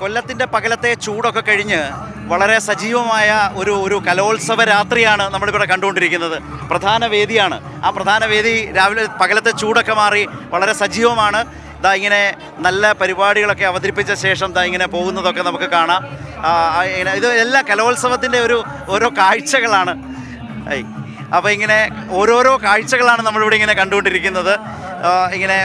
കൊല്ലത്തിൻ്റെ പകലത്തെ ചൂടൊക്കെ കഴിഞ്ഞ് വളരെ സജീവമായ ഒരു കലോത്സവ രാത്രിയാണ് നമ്മളിവിടെ കണ്ടുകൊണ്ടിരിക്കുന്നത്. പ്രധാന വേദിയാണ്. ആ പ്രധാന വേദി രാവിലെ പകലത്തെ ചൂടൊക്കെ മാറി വളരെ സജീവമാണ്. ഇങ്ങനെ നല്ല പരിപാടികളൊക്കെ അവതരിപ്പിച്ച ശേഷം ഇങ്ങനെ പോകുന്നതൊക്കെ നമുക്ക് കാണാം. ഇത് എല്ലാ കലോത്സവത്തിൻ്റെ ഓരോ കാഴ്ചകളാണ്. അപ്പോൾ ഇങ്ങനെ ഓരോരോ കാഴ്ചകളാണ് നമ്മളിവിടെ ഇങ്ങനെ കണ്ടുകൊണ്ടിരിക്കുന്നത്. ഇങ്ങനെ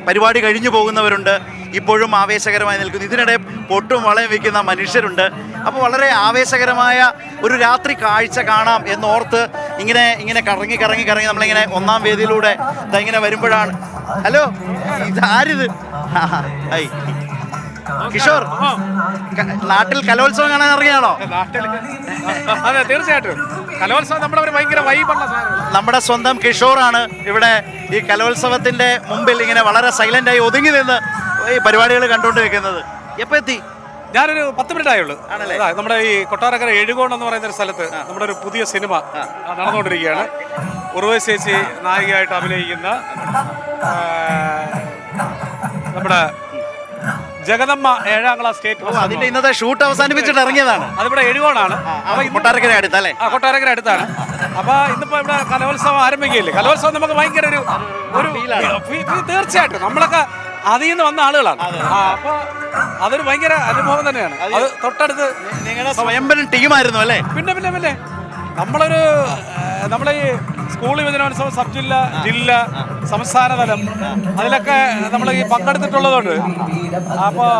പരിപാടി കഴിഞ്ഞു പോകുന്നവരുണ്ട്, ഇപ്പോഴും ആവേശകരമായി നിൽക്കുന്നു. ഇതിനിടെ പൊട്ടും വളയും വയ്ക്കുന്ന മനുഷ്യരുണ്ട്. അപ്പോൾ വളരെ ആവേശകരമായ ഒരു രാത്രി കാഴ്ച കാണാം എന്നോർത്ത് ഇങ്ങനെ കറങ്ങി നമ്മളിങ്ങനെ ഒന്നാം വേദിയിലൂടെ ഇങ്ങനെ വരുമ്പോഴാണ്. ഹലോ, ഇതാരിത്? കിഷോർ, നാട്ടിൽ കലോത്സവം കാണാൻ ഇറങ്ങിയാണോ? അതെ, തീർച്ചയായിട്ടും കലോത്സവം നമ്മുടെ ഭയങ്കര വൈബുള്ള സാധനം. നമ്മുടെ സ്വന്തം കിഷോറാണ് ഇവിടെ ഈ കലോത്സവത്തിന്റെ മുമ്പിൽ ഇങ്ങനെ വളരെ സൈലന്റായി ഒതുങ്ങി നിന്ന് ഈ പരിപാടികൾ കണ്ടുകൊണ്ടിരിക്കുന്നത്. എപ്പോ എത്തി? ഞാനൊരു 10 മിനിറ്റ് ആയുള്ളൂ. നമ്മുടെ ഈ കൊട്ടാരക്കര എഴുകോൺ എന്ന് പറയുന്ന ഒരു സ്ഥലത്ത് നമ്മുടെ ഒരു പുതിയ സിനിമ നടന്നുകൊണ്ടിരിക്കുകയാണ്. ഉർവശി ചേച്ചി നായികയായിട്ട് അഭിനയിക്കുന്ന നമ്മുടെ ജഗദമ്മ 7ാം ക്ലാസ് സ്റ്റേറ്റ്. അതിന്റെ ഇന്നത്തെ ഷൂട്ട് അവസാനിപ്പിച്ചിട്ട് ഇറങ്ങിയതാണ്. അതിവിടെ എഴുകോണാണ്, കൊട്ടാരക്കര അടുത്തല്ലേ? കൊട്ടാരക്കര അടുത്താണ്. അപ്പൊ ഇന്നിപ്പോ ഇവിടെ കലോത്സവം ആരംഭിക്കുകയില്ലേ. കലോത്സവം നമുക്ക് ഭയങ്കര ഒരു തീർച്ചയായിട്ടും നമ്മളൊക്കെ അതിൽ നിന്ന് വന്ന ആളുകളാണ്. അപ്പൊ അതൊരു ഭയങ്കര അനുഭവം തന്നെയാണ്. അത് തൊട്ടടുത്ത് നിങ്ങളുടെ സ്വയംഭരം ടീമായിരുന്നു അല്ലേ? പിന്നെ നമ്മളെ ഈ സ്കൂൾ യുവജനോത്സവം, സബ് ജില്ല, ജില്ല, സംസ്ഥാന തലം, അതിലൊക്കെ നമ്മൾ ഈ പങ്കെടുത്തിട്ടുള്ളതുകൊണ്ട് അപ്പോൾ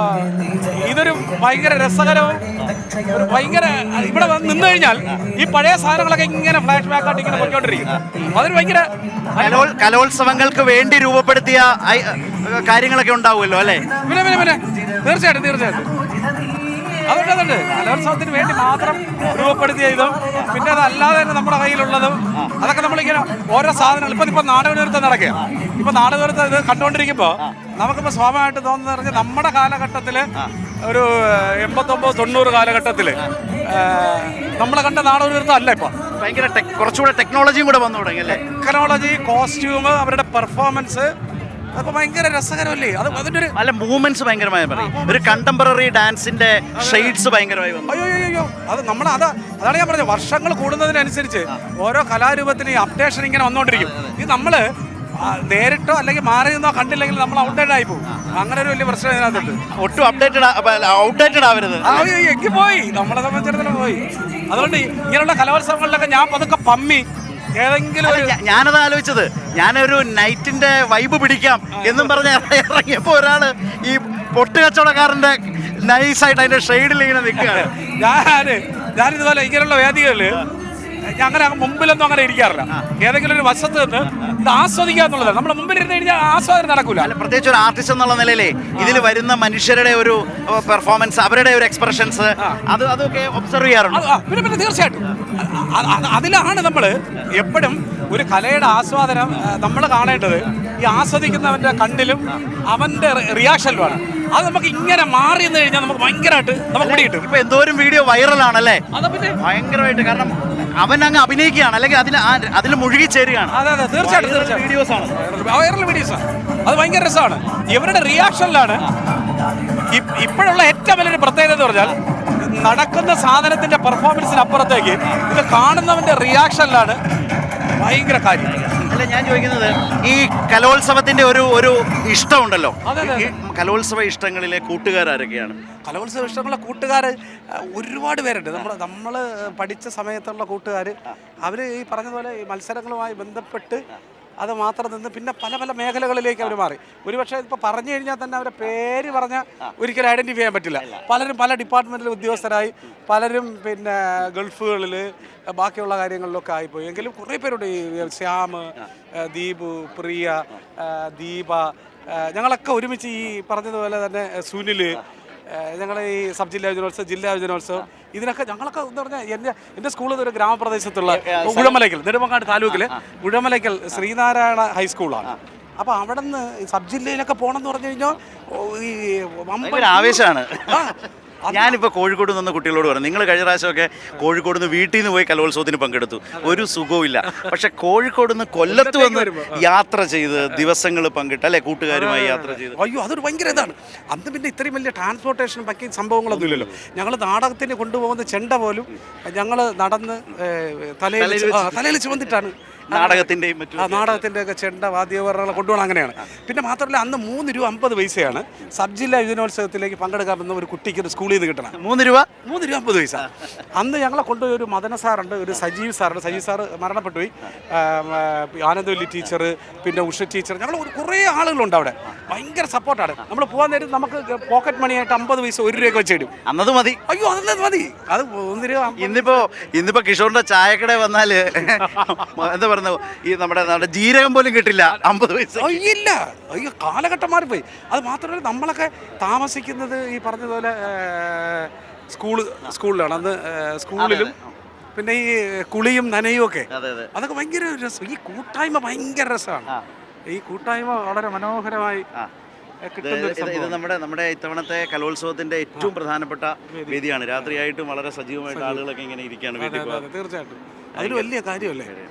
ഇതൊരു ഭയങ്കര രസകരവും ഭയങ്കര ഇവിടെ നിന്ന് കഴിഞ്ഞാൽ ഈ പഴയ സാധനങ്ങളൊക്കെ ഇങ്ങനെ ഫ്ലാഷ് ബാക്ക് ആയിട്ട് ഇങ്ങനെ പൊയ്ക്കൊണ്ടിരിക്കും. അതൊരു ഭയങ്കര കലോത്സവങ്ങൾക്ക് വേണ്ടി രൂപപ്പെടുത്തിയ കാര്യങ്ങളൊക്കെ ഉണ്ടാവുമല്ലോ അല്ലേ? പിന്നെ തീർച്ചയായിട്ടും അതുകൊണ്ട് കലോത്സവത്തിന് വേണ്ടി മാത്രം രൂപപ്പെടുത്തിയ ഇതും പിന്നെ അതല്ലാതെ തന്നെ നമ്മുടെ കയ്യിലുള്ളതും അതൊക്കെ നമ്മളിങ്ങനെ ഓരോ സാധനങ്ങൾ ഇപ്പൊ നാടകനൃത്തം നടക്കുക. ഇപ്പൊ നാടകനൃത്തം ഇത് കണ്ടുകൊണ്ടിരിക്കുമ്പോൾ നമുക്കിപ്പോൾ സ്വാഭാവികമായിട്ട് തോന്നുന്നത് പറഞ്ഞാൽ നമ്മുടെ കാലഘട്ടത്തിൽ ഒരു 89-90 കാലഘട്ടത്തിൽ നമ്മളെ കണ്ട നാടകനൃത്തം അല്ല. ഇപ്പൊ ഭയങ്കര കുറച്ചുകൂടെ ടെക്നോളജിയും കൂടെ വന്നു തുടങ്ങി അല്ലേ? ടെക്നോളജി, കോസ്റ്റ്യൂം, അവരുടെ പെർഫോമൻസ് അതൊക്കെ ഭയങ്കര രസകരമല്ലേ. അതിന്റെ ഒരു അല്ല മൂവ്മെന്റ്സ് ഭയങ്കരമായി പറയും. ഒരു കണ്ടംപററി ഡാൻസിന്റെ ഷെയ്ഡ്സ് ഭയങ്കരമായി വന്നു. അയ്യോ അത് അതാണ് ഞാൻ പറഞ്ഞത്. വർഷങ്ങൾ കൂടുന്നതിനനുസരിച്ച് ഓരോ കലാരൂപത്തിന് അപ്ഡേഷൻ ഇങ്ങനെ വന്നുകൊണ്ടിരിക്കും. ഇത് നമ്മള് നേരിട്ടോ അല്ലെങ്കിൽ മാറി നിന്നോ കണ്ടില്ലെങ്കിൽ നമ്മൾ ഔട്ട്ഡേറ്റഡ് ആയി പോകും. അങ്ങനെ ഒരു വലിയ പ്രശ്നം ഇതിനകത്തുണ്ട്. ഒട്ടും ഔട്ട്ഡേറ്റഡ് ആവരുത്. എനിക്ക് പോയി, നമ്മളെ സംബന്ധിച്ചിടത്തോളം പോയി. അതുകൊണ്ട് ഇങ്ങനെയുള്ള കലോത്സവങ്ങളിലൊക്കെ ഞാൻ പതുക്കെ പമ്മി ഏതെങ്കിലും ഞാനത് ആലോചിച്ചത്, ഞാനൊരു നൈറ്റിന്റെ വൈബ് പിടിക്കാം എന്നും പറഞ്ഞ് ഇറങ്ങിയപ്പോ ഒരാള് ഈ പൊട്ട് കച്ചവടക്കാരന്റെ നൈസായിട്ട് അതിന്റെ ഷെയ്ഡിൽ ഇങ്ങനെ നിൽക്കുകയാണ്. ഞാനിതുപോലെ ഇങ്ങനെയുള്ള വേദികളില് അങ്ങനെ മുമ്പിലൊന്നും അങ്ങനെ ഇരിക്കാറില്ല. ഏതെങ്കിലും ഒരു വശത്ത് നിന്ന് ഇത് ആസ്വദിക്കുക എന്നുള്ളത്. നമ്മുടെ മുമ്പിൽ ഇരുന്ന് കഴിഞ്ഞാൽ ആസ്വാദനം നടക്കൂല. പ്രത്യേകിച്ച് ഒരു ആർട്ടിസ്റ്റ് എന്നുള്ള നിലയിലേ ഇതിൽ വരുന്ന മനുഷ്യരുടെ ഒരു പെർഫോമൻസ്, അവരുടെ ഒരു എക്സ്പ്രഷൻസ് അതൊക്കെ ഒബ്സർവ് ചെയ്യാറുണ്ട്. പിന്നെ തീർച്ചയായിട്ടും അതിലാണ് നമ്മൾ എപ്പോഴും ഒരു കലയുടെ ആസ്വാദനം നമ്മൾ കാണേണ്ടത്. ഈ ആസ്വദിക്കുന്നവന്റെ കണ്ണിലും അവന്റെ റിയാക്ഷനിലുമാണ്. അത് നമുക്ക് ഇങ്ങനെ മാറി നിന്ന് കഴിഞ്ഞാൽ നമുക്ക് ഭയങ്കരമായിട്ട് നമുക്ക് പിടികിട്ടും. ഇപ്പൊ എന്തോരം വീഡിയോ വൈറലാണല്ലേ? ഭയങ്കരമായിട്ട്. കാരണം അവൻ അങ്ങ് അഭിനയിക്കുകയാണ്, അല്ലെങ്കിൽ അതിൽ മുഴുകി ചേരുകയാണ്. അതെ തീർച്ചയായിട്ടും വീഡിയോസാണ്, വൈറൽ വീഡിയോസാണ്. അത് ഭയങ്കര രസമാണ്. ഇവരുടെ റിയാക്ഷനിലാണ് ഇപ്പോഴുള്ള ഏറ്റവും വലിയൊരു പ്രത്യേകത എന്ന് പറഞ്ഞാൽ നടക്കുന്ന സാധനത്തിന്റെ പെർഫോമൻസിന് അപ്പുറത്തേക്ക് ഇത് കാണുന്നവന്റെ റിയാക്ഷനിലാണ് ഭയങ്കര കാര്യം. അല്ല, ഞാൻ ചോദിക്കുന്നത് ഈ കലോത്സവത്തിന്റെ ഒരു ഇഷ്ടമുണ്ടല്ലോ. കലോത്സവ ഇഷ്ടങ്ങളിലെ കൂട്ടുകാരൊക്കെയാണ്? കലോത്സവ ഇഷ്ടമുള്ള കൂട്ടുകാർ ഒരുപാട് പേരുണ്ട്. നമ്മൾ പഠിച്ച സമയത്തുള്ള കൂട്ടുകാർ. അവർ ഈ പറഞ്ഞതുപോലെ ഈ മത്സരങ്ങളുമായി ബന്ധപ്പെട്ട് അത് മാത്രം നിന്ന് പിന്നെ പല പല മേഖലകളിലേക്ക് അവർ മാറി. ഒരുപക്ഷെ ഇപ്പോൾ പറഞ്ഞു കഴിഞ്ഞാൽ തന്നെ അവരെ പേര് പറഞ്ഞാൽ ഒരിക്കലും ഐഡൻറ്റിഫൈ ചെയ്യാൻ പറ്റില്ല. പലരും പല ഡിപ്പാർട്ട്മെൻറ്റിൽ ഉദ്യോഗസ്ഥരായി, പലരും പിന്നെ ഗൾഫുകളിൽ ബാക്കിയുള്ള കാര്യങ്ങളിലൊക്കെ ആയിപ്പോയി. എങ്കിലും കുറേ പേരുണ്ട്. ഈ ശ്യാം, ദീപു, പ്രിയ, ദീപ, ഞങ്ങളൊക്കെ ഒരുമിച്ച് ഈ പറഞ്ഞതുപോലെ തന്നെ സുനിൽ, ഞങ്ങൾ ഈ സബ് ജില്ലാ യുവജനോത്സവം, ജില്ലാ യുവജനോത്സവം, ഇതിനൊക്കെ ഞങ്ങളൊക്കെ എന്ന് പറഞ്ഞാൽ എൻ്റെ സ്കൂളിൽ ഒരു ഗ്രാമപ്രദേശത്തുള്ള ഉഴമലയ്ക്കൽ, നെടുമങ്ങാട് താലൂക്കിൽ ഉഴമലയ്ക്കൽ ശ്രീനാരായണ ഹൈസ്കൂളാണ്. അപ്പോൾ അവിടെ നിന്ന് സബ് ജില്ലയിലൊക്കെ പോകണം എന്ന് പറഞ്ഞു കഴിഞ്ഞാൽ ഈ ആവേശമാണ്. ഞാനിപ്പോൾ കോഴിക്കോട് നിന്ന് കുട്ടികളോട് പറഞ്ഞു, നിങ്ങൾ കഴിഞ്ഞ പ്രാവശ്യമൊക്കെ കോഴിക്കോട് നിന്ന് വീട്ടിൽ നിന്ന് പോയി കലോത്സവത്തിന് പങ്കെടുത്തു, ഒരു സുഖവുമില്ല. പക്ഷെ കോഴിക്കോട് നിന്ന് കൊല്ലത്ത് വന്ന് യാത്ര ചെയ്ത് ദിവസങ്ങൾ പങ്കിട്ട് അല്ലെ കൂട്ടുകാരുമായി യാത്ര ചെയ്ത്, അയ്യോ അതൊരു ഭയങ്കര ഇതാണ്. അന്ന് പിന്നെ ഇത്രയും വലിയ ട്രാൻസ്പോർട്ടേഷൻ ബാക്കി സംഭവങ്ങളൊന്നും ഇല്ലല്ലോ. ഞങ്ങൾ നാടകത്തിന് കൊണ്ടുപോകുന്ന ചെണ്ട പോലും ഞങ്ങൾ നടന്ന് തലയിൽ ചുമന്നിട്ടാണ് നാടകത്തിൻ്റെയും മറ്റും നാടകത്തിൻ്റെ ഒക്കെ ചെണ്ട വാദ്യോപകരണങ്ങൾ കൊണ്ടുപോകണം. അങ്ങനെയാണ്. പിന്നെ മാത്രമല്ല അന്ന് 3 രൂപ 50 പൈസയാണ് സബ് ജില്ലാ യുവജനോത്സവത്തിലേക്ക് പങ്കെടുക്കാമെന്ന് ഒരു കുട്ടിക്ക് ഒരു സ്കൂളിൽ നിന്ന് കിട്ടണം. 3 രൂപ 50 പൈസ. അന്ന് ഞങ്ങളെ കൊണ്ടുപോയി ഒരു മദന സാറുണ്ട്, ഒരു സജീവ് സാറുണ്ട്. സജീവ് സാറ് മരണപ്പെട്ടു പോയി. ആനന്ദവല്ലി ടീച്ചർ, പിന്നെ ഉഷ ടീച്ചർ, ഞങ്ങൾ കുറേ ആളുകളുണ്ട് അവിടെ. ഭയങ്കര സപ്പോർട്ടാണ്. നമ്മൾ പോകാൻ നേരം നമുക്ക് പോക്കറ്റ് മണിയായിട്ട് 50 പൈസ 1 രൂപയൊക്കെ വെച്ചിടും. അന്നത് മതി. അയ്യോ അതല്ലത് മതി. അത് 1 രൂപ. ഇന്നിപ്പോ കിഷോറിന്റെ ചായക്കട വന്നാല് എന്താ പറയുന്നത്, ഈ നമ്മുടെ ജീരകം പോലും കിട്ടില്ല 50 പൈസ. ഇല്ല. അയ്യോ കാലഘട്ടം മാറിപ്പോയി. അത് മാത്രമല്ല നമ്മളൊക്കെ താമസിക്കുന്നത് ഈ പറഞ്ഞതുപോലെ സ്കൂളിലാണ്. അന്ന് സ്കൂളിലും പിന്നെ ഈ കുളിയും നനയും ഒക്കെ അതൊക്കെ ഭയങ്കര രസം. ഈ കൂട്ടായ്മ ഭയങ്കര രസമാണ്. ഈ കൂട്ടായ്മ വളരെ മനോഹരമായി. ഇത് നമ്മുടെ ഇത്തവണത്തെ കലോത്സവത്തിന്റെ ഏറ്റവും പ്രധാനപ്പെട്ട വേദിയാണ്. രാത്രിയായിട്ടും വളരെ സജീവമായിട്ട് ആളുകളൊക്കെ ഇങ്ങനെ ഇരിക്കുകയാണ്. തീർച്ചയായിട്ടും അതൊരു വലിയ കാര്യമല്ലേ.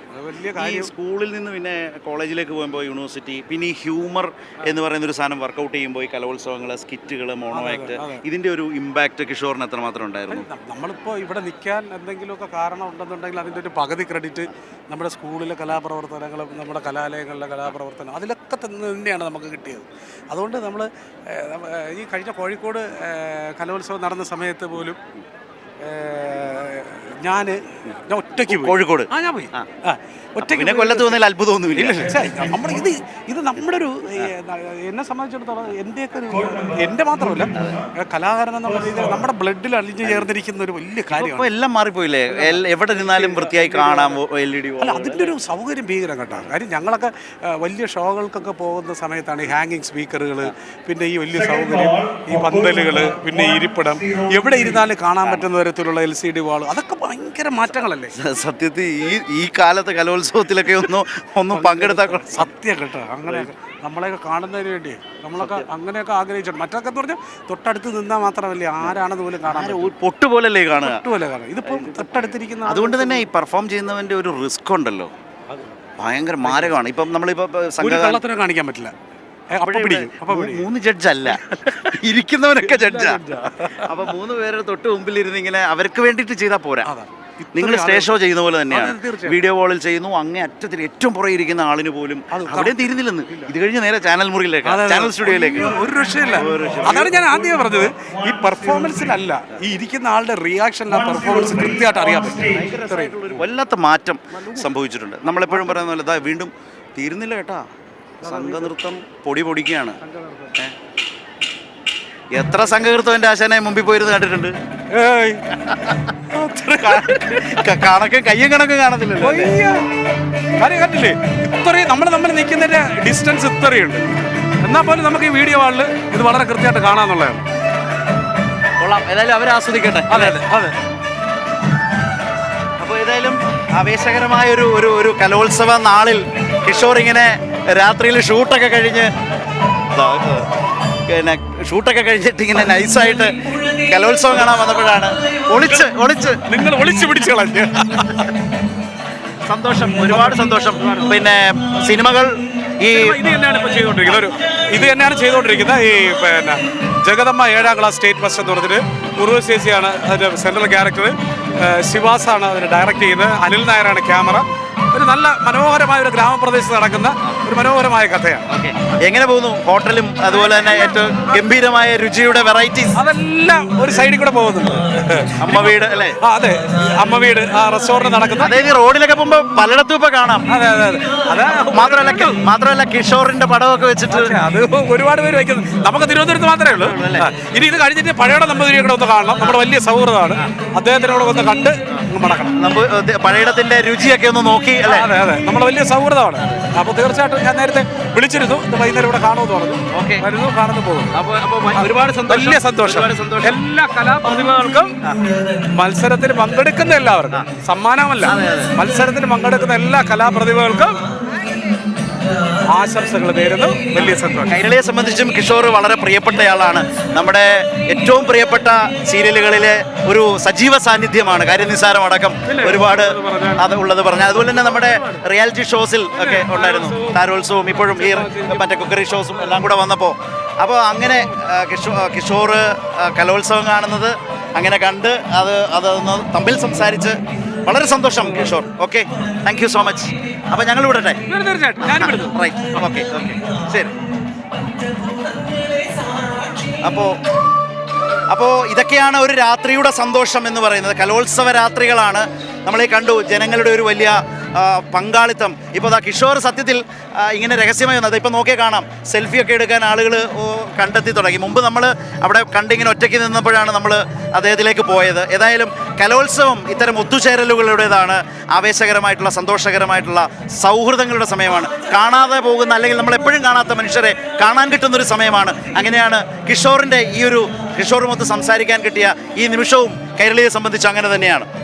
വലിയ കാര്യം. സ്കൂളിൽ നിന്ന് പിന്നെ കോളേജിലേക്ക് പോകുമ്പോൾ യൂണിവേഴ്സിറ്റി, പിന്നെ ഈ ഹ്യൂമർ എന്ന് പറയുന്ന ഒരു സാധനം വർക്കൗട്ട് ചെയ്യുമ്പോൾ ഈ കലോത്സവങ്ങൾ, സ്കിറ്റുകൾ, മോണോ ആക്ട്, ഇതിന്റെ ഒരു ഇമ്പാക്ട് കിഷോറിന് എത്രമാത്രം ഉണ്ടായിരുന്നു? നമ്മളിപ്പോൾ ഇവിടെ നിൽക്കാൻ എന്തെങ്കിലുമൊക്കെ കാരണം ഉണ്ടെന്നുണ്ടെങ്കിൽ അതിൻ്റെ ഒരു പകുതി ക്രെഡിറ്റ് നമ്മുടെ സ്കൂളിലെ കലാപ്രവർത്തനങ്ങളും നമ്മുടെ കലാലയങ്ങളിലെ കലാപ്രവർത്തനം അതിലൊക്കെ തന്നെയാണ് നമുക്ക് കിട്ടിയത്. അതുകൊണ്ട് നമ്മൾ ഈ കഴിഞ്ഞ കോഴിക്കോട് കലോത്സവം നടന്ന സമയത്ത് പോലും ഞാൻ ഒറ്റയ്ക്ക് കോഴിക്കോട് ഞാൻ പോയി. ഒറ്റയ്ക്ക് പിന്നെ കൊല്ലത്ത് വന്നതിൽ അത്ഭുതമൊന്നുമില്ല. നമ്മുടെ ഇത് നമ്മുടെ ഒരു എന്നെ സംബന്ധിച്ചിടത്തോളം എൻ്റെ മാത്രമല്ല കലാകാരൻ എന്നുള്ള രീതിയിൽ നമ്മുടെ ബ്ലഡിൽ അലിഞ്ഞു ചേർന്നിരിക്കുന്ന ഒരു വലിയ കാര്യമാണ്. എല്ലാം മാറിപ്പോയില്ലേ? എവിടെ നിന്നാലും വൃത്തിയായി കാണാം. LED അല്ല അതിൻ്റെ ഒരു സൗകര്യം ഭീകരം കേട്ടോ. കാര്യം ഞങ്ങളൊക്കെ വലിയ ഷോകൾക്കൊക്കെ പോകുന്ന സമയത്താണ് ഈ ഹാങ്ങിങ് സ്പീക്കറുകൾ, പിന്നെ ഈ വലിയ സൗകര്യം, ഈ പന്തലുകൾ, പിന്നെ ഈ ഇരിപ്പിടം, എവിടെ ഇരുന്നാലും കാണാൻ പറ്റുന്ന തരത്തിലുള്ള LCD വാൾ, അതൊക്കെ ഭയങ്കര മാറ്റങ്ങളല്ലേ. സത്യത്തിൽ ഈ കാലത്ത് കലോത്സവത്തിലൊക്കെ ഒന്നും പങ്കെടുത്താൽ സത്യം കേട്ടോ. അങ്ങനെ നമ്മളെയൊക്കെ കാണുന്നതിന് വേണ്ടി നമ്മളൊക്കെ അങ്ങനെയൊക്കെ ആഗ്രഹിച്ചിട്ടുണ്ട്. മറ്റൊക്കെ എന്ന് പറഞ്ഞാൽ തൊട്ടടുത്ത് നിന്നാൽ മാത്രമല്ല ആരാണെന്ന് പോലും കാണാൻ പൊട്ടുപോലല്ലേ കാണുക. ഇതിപ്പം തൊട്ടടുത്തിരിക്കുന്ന. അതുകൊണ്ട് തന്നെ ഈ പെർഫോം ചെയ്യുന്നവന്റെ ഒരു റിസ്ക് ഉണ്ടല്ലോ, ഭയങ്കര മാരകമാണ്. ഇപ്പം നമ്മളിപ്പോ കള്ളത്തിനെ കാണിക്കാൻ പറ്റില്ല. 3 ജഡ്ജല്ല, ഇരിക്കുന്നവനൊക്കെ ജഡ്ജാ. അപ്പൊ 3 പേരുടെ തൊട്ട് മുമ്പിലിരുന്ന് ഇങ്ങനെ അവർക്ക് വേണ്ടിയിട്ട് ചെയ്താൽ പോരാ. നിങ്ങൾ സ്റ്റേജ് ഷോ ചെയ്യുന്ന പോലെ തന്നെയാണ്. വീഡിയോ കോളിൽ ചെയ്യുന്നു, അങ്ങേ അറ്റത്തിൽ ഏറ്റവും പുറകെ ഇരിക്കുന്ന ആളിന് പോലും അവിടെ തീരുന്നില്ലെന്ന്. ഇത് കഴിഞ്ഞ് നേരെ ചാനൽ മുറിയിലേക്ക്, ചാനൽ സ്റ്റുഡിയോയിലേക്ക്. ഒരു രക്ഷയില്ല. അതാണ് ഞാൻ ആദ്യമേ പറഞ്ഞത്. ഈ പെർഫോമൻസിലല്ല, ഈ ഇരിക്കുന്ന ആളുടെ റിയാക്ഷൻ, ആ പെർഫോമൻസ് കൃത്യമായിട്ട് അറിയാൻ പറ്റും. വല്ലാത്ത മാറ്റം സംഭവിച്ചിട്ടുണ്ട്. നമ്മളെപ്പോഴും പറയുന്ന പോലെ വീണ്ടും തീരുന്നില്ല കേട്ടാ. സംഘനൃത്തം പൊടിക്കുകയാണ്. എത്ര സംഘനൃത്തം എൻ്റെ ആശാനെ മുമ്പിൽ പോയിരുന്ന് കണ്ടിട്ടുണ്ട്. കണക്ക് കയ്യും കണക്കും കാണത്തില്ലല്ലോ. കണ്ടില്ലേ ഇത്രയും നമ്മൾ നിൽക്കുന്നതിന്റെ ഡിസ്റ്റൻസ് ഇത്രയുണ്ട്. എന്നാൽ പോലും നമുക്ക് ഈ വീഡിയോ വാളിൽ ഇത് വളരെ കൃത്യമായിട്ട് കാണാന്നുള്ളതാണ്. കൊള്ളാം. ഏതായാലും അവരെ ആസ്വദിക്കട്ടെ. അതെ. അപ്പോൾ ഏതായാലും ആവേശകരമായ ഒരു കലോത്സവ നാളിൽ കിഷോർ ഇങ്ങനെ രാത്രിയിൽ ഷൂട്ടൊക്കെ കഴിഞ്ഞ് പിന്നെ ഷൂട്ടൊക്കെ കഴിഞ്ഞിട്ട് ഇങ്ങനെ നൈസായിട്ട് കലോത്സവം കാണാൻ വന്നപ്പോഴാണ് നിങ്ങൾ ഒളിച്ച് പിടിച്ചു കളഞ്ഞ്. സന്തോഷം, ഒരുപാട് സന്തോഷം. പിന്നെ സിനിമകൾ ഇത് തന്നെയാണ് ചെയ്തുകൊണ്ടിരിക്കുന്നത്. ഈ പിന്നെ ജഗദമ്മ 7ാം ക്ലാസ് സ്റ്റേറ്റ് ഫസ്റ്റ് എന്ന് പറഞ്ഞിട്ട് ഉർവശേഷിയാണ് അതിൻ്റെ സെൻട്രൽ ക്യാരക്ടർ. ശിവാസാണ് അതിന് ഡയറക്റ്റ് ചെയ്യുന്നത്. അനിൽ നായരാണ് ക്യാമറ. ഒരു നല്ല മനോഹരമായ ഒരു ഗ്രാമപ്രദേശത്ത് നടക്കുന്ന ഒരു മനോഹരമായ കഥയാണ്. എങ്ങനെ പോകുന്നു ഹോട്ടലും അതുപോലെ തന്നെ ഏറ്റവും ഗംഭീരമായ രുചിയുടെ വെറൈറ്റീസ് അതെല്ലാം ഒരു സൈഡിൽ കൂടെ പോകുന്നുണ്ട്. അമ്മ വീട് അല്ലേ? അതെ, അമ്മ വീട് ആ റെസ്റ്റോറൻറ്റ് നടക്കുന്നത്. അതായത് റോഡിലൊക്കെ പോകുമ്പോൾ പലയിടത്തും ഇപ്പൊ കാണാം. അതെ. മാത്രമല്ല കിഷോറിന്റെ പടമൊക്കെ വെച്ചിട്ട് അത് ഒരുപാട് പേര് വയ്ക്കുന്നത്. നമുക്ക് തിരുവനന്തപുരത്ത് മാത്രമേ ഉള്ളൂ. ഇനി ഇത് കഴിഞ്ഞിട്ട് പഴയുടെ നമ്പൂതിരിയെ ഒന്ന് കാണണം. നമ്മുടെ വലിയ സൗഹൃദമാണ്. അദ്ദേഹത്തിനോട് ഒന്ന് കണ്ട് മടക്കണം. പഴയടത്തിന്റെ രുചിയൊക്കെ ഒന്ന് നോക്കി. അതെ, നമ്മുടെ വലിയ സൗഹൃദമാണ്. അപ്പോൾ തീർച്ചയായിട്ടും ഞാൻ നേരത്തെ വിളിച്ചിരുന്നു, വൈകുന്നേരം ഇവിടെ കാണുമെന്ന് പറഞ്ഞു. വരുന്നു, കാണുന്നു, പോകും. ഒരുപാട് വലിയ സന്തോഷം. എല്ലാ കലാപ്രതിഭകൾക്കും മത്സരത്തിന് പങ്കെടുക്കുന്ന എല്ലാവർക്കും സമ്മാനമല്ല, മത്സരത്തിന് പങ്കെടുക്കുന്ന എല്ലാ കലാപ്രതിഭകൾക്കും ആശംസകൾ നേരുന്നു. വലിയ സന്തോഷം. കൈരളിയെ സംബന്ധിച്ചും കിഷോർ വളരെ പ്രിയപ്പെട്ടയാളാണ്. നമ്മുടെ ഏറ്റവും പ്രിയപ്പെട്ട സീരിയലുകളിലെ ഒരു സജീവ സാന്നിധ്യമാണ്. കാര്യനിസാരം അടക്കം ഒരുപാട് അത് ഉള്ളത് പറഞ്ഞാൽ, അതുപോലെ തന്നെ നമ്മുടെ റിയാലിറ്റി ഷോസിൽ ഒക്കെ ഉണ്ടായിരുന്നു. താരോത്സവം, ഇപ്പോഴും ഈ മറ്റേ കുക്കറി ഷോസും എല്ലാം കൂടെ വന്നപ്പോൾ, അപ്പോൾ അങ്ങനെ കിഷോർ കലോത്സവം കാണുന്നത് അങ്ങനെ കണ്ട് അതൊന്ന് തമ്മിൽ സംസാരിച്ച് വളരെ സന്തോഷം Kishore. Okay, thank you so much. അപ്പോൾ ഞങ്ങൾ വിടട്ടെ. തീർച്ചയായിട്ടും ഞാനും വിടുന്നു. റൈറ്റ്, ഓക്കെ ഓക്കെ, ശരി. അപ്പോൾ ഇതൊക്കെയാണ് ഒരു രാത്രിയുടെ സന്തോഷം എന്ന് പറയുന്നത്. കലോത്സവ രാത്രികളാണ് നമ്മളീ കണ്ടു. ജനങ്ങളുടെ ഒരു വലിയ പങ്കാളിത്തം. ഇപ്പോൾ അതാ കിഷോർ സത്യത്തിൽ ഇങ്ങനെ രഹസ്യമായി വന്നത് ഇപ്പോൾ നോക്കിയാൽ കാണാം. സെൽഫിയൊക്കെ എടുക്കാൻ ആളുകൾ കണ്ടെത്തി തുടങ്ങി. മുമ്പ് നമ്മൾ അവിടെ കണ്ടിങ്ങനെ ഒറ്റയ്ക്ക് നിന്നപ്പോഴാണ് നമ്മൾ അദ്ദേഹത്തിലേക്ക് പോയത്. ഏതായാലും കലോത്സവം ഇത്തരം ഒത്തുചേരലുകളുടേതാണ്. ആവേശകരമായിട്ടുള്ള, സന്തോഷകരമായിട്ടുള്ള സൗഹൃദങ്ങളുടെ സമയമാണ്. കാണാതെ പോകുന്ന, അല്ലെങ്കിൽ നമ്മൾ എപ്പോഴും കാണാത്ത മനുഷ്യരെ കാണാൻ കിട്ടുന്നൊരു സമയമാണ്. അങ്ങനെയാണ് കിഷോറിൻ്റെ കിഷോറുമൊത്ത് സംസാരിക്കാൻ കിട്ടിയ ഈ നിമിഷവും കൈരളിയെ സംബന്ധിച്ച് അങ്ങനെ തന്നെയാണ്.